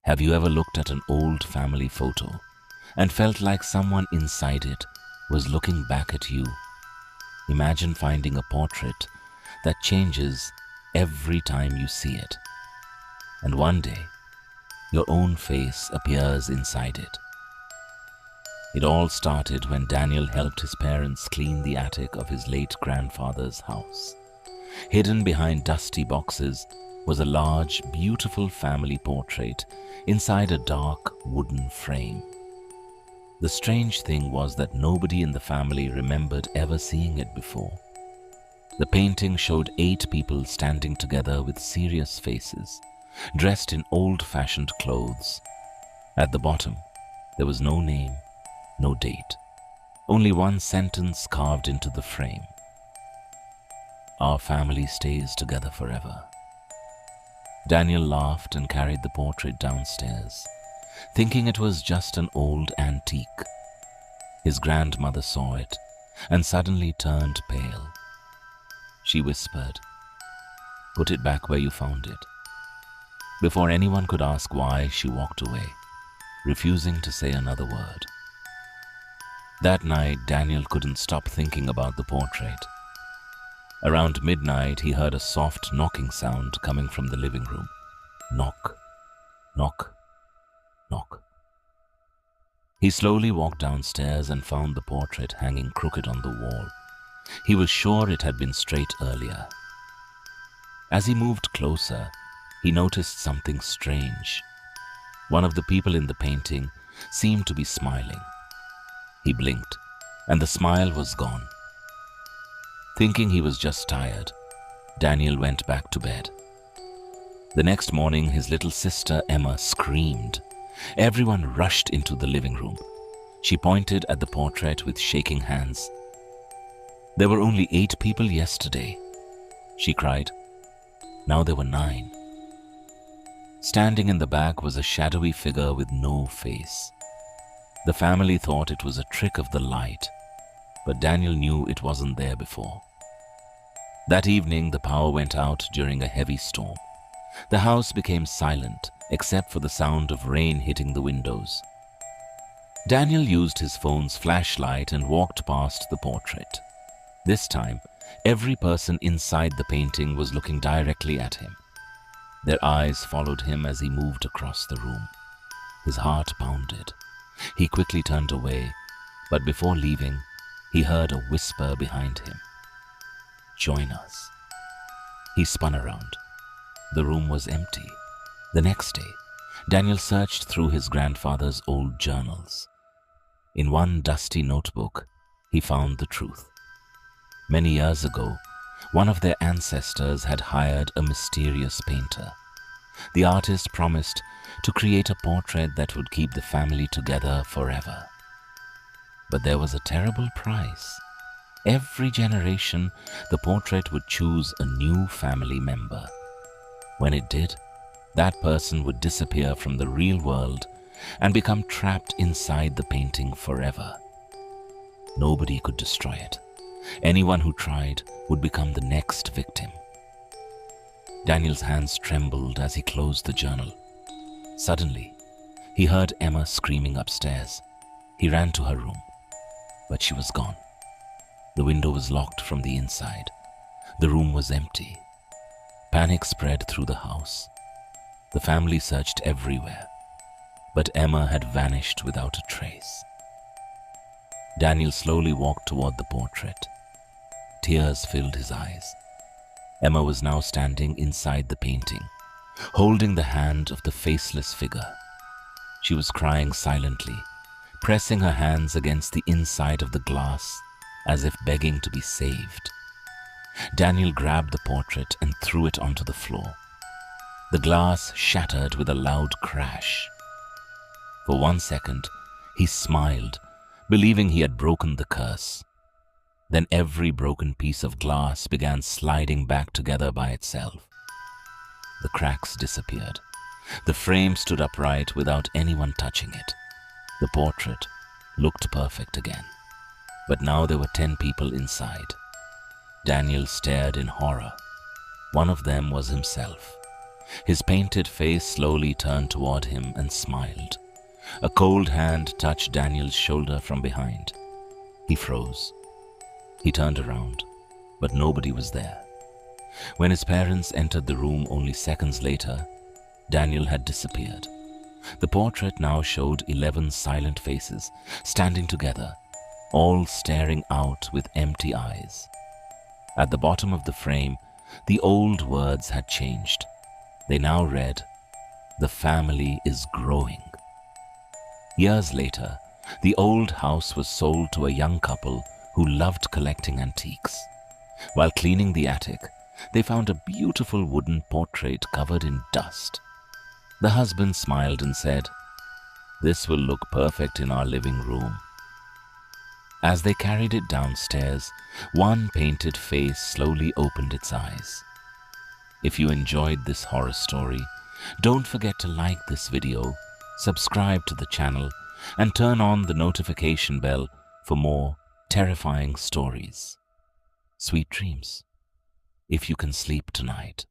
Have you ever looked at an old family photo and felt like someone inside it was looking back at you? Imagine finding a portrait that changes every time you see it, and one day your own face appears inside it. It all started when Daniel helped his parents clean the attic of his late grandfather's house. Hidden behind dusty boxes was a large, beautiful family portrait inside a dark wooden frame. The strange thing was that nobody in the family remembered ever seeing it before. The painting showed 8 people standing together with serious faces, dressed in old-fashioned clothes. At the bottom, there was no name, no date, only one sentence carved into the frame: "Our family stays together forever." Daniel laughed and carried the portrait downstairs, thinking it was just an old antique. His grandmother saw it and suddenly turned pale. She whispered, "Put it back where you found it." Before anyone could ask why, she walked away, refusing to say another word. That night, Daniel couldn't stop thinking about the portrait. Around midnight, he heard a soft knocking sound coming from the living room. Knock, knock, knock. He slowly walked downstairs and found the portrait hanging crooked on the wall. He was sure it had been straight earlier. As he moved closer, he noticed something strange. One of the people in the painting seemed to be smiling. He blinked, and the smile was gone. Thinking he was just tired, Daniel went back to bed. The next morning, his little sister Emma screamed. Everyone rushed into the living room. She pointed at the portrait with shaking hands. "There were only 8 people yesterday," she cried. Now there were 9. Standing in the back was a shadowy figure with no face. The family thought it was a trick of the light, but Daniel knew it wasn't there before. That evening, the power went out during a heavy storm. The house became silent, except for the sound of rain hitting the windows. Daniel used his phone's flashlight and walked past the portrait. This time, every person inside the painting was looking directly at him. Their eyes followed him as he moved across the room. His heart pounded. He quickly turned away, but before leaving, he heard a whisper behind him. "Join us." He spun around. The room was empty. The next day, Daniel searched through his grandfather's old journals. In one dusty notebook, he found the truth. Many years ago, one of their ancestors had hired a mysterious painter. The artist promised to create a portrait that would keep the family together forever. But there was a terrible price. Every generation, the portrait would choose a new family member. When it did, that person would disappear from the real world and become trapped inside the painting forever. Nobody could destroy it. Anyone who tried would become the next victim. Daniel's hands trembled as he closed the journal. Suddenly, he heard Emma screaming upstairs. He ran to her room, but she was gone. The window was locked from the inside. The room was empty. Panic spread through the house. The family searched everywhere, but Emma had vanished without a trace. Daniel slowly walked toward the portrait. Tears filled his eyes. Emma was now standing inside the painting, holding the hand of the faceless figure. She was crying silently, pressing her hands against the inside of the glass as if begging to be saved. Daniel grabbed the portrait and threw it onto the floor. The glass shattered with a loud crash. For 1 second, he smiled, believing he had broken the curse. Then every broken piece of glass began sliding back together by itself. The cracks disappeared. The frame stood upright without anyone touching it. The portrait looked perfect again. But now there were 10 people inside. Daniel stared in horror. One of them was himself. His painted face slowly turned toward him and smiled. A cold hand touched Daniel's shoulder from behind. He froze. He turned around, but nobody was there. When his parents entered the room only seconds later, Daniel had disappeared. The portrait now showed 11 silent faces standing together, all staring out with empty eyes. At the bottom of the frame, the old words had changed. They now read, "The family is growing." Years later, the old house was sold to a young couple who loved collecting antiques. While cleaning the attic, they found a beautiful wooden portrait covered in dust. The husband smiled and said, "This will look perfect in our living room." As they carried it downstairs, one painted face slowly opened its eyes. If you enjoyed this horror story, don't forget to like this video, subscribe to the channel, and turn on the notification bell for more terrifying stories. Sweet dreams, if you can sleep tonight.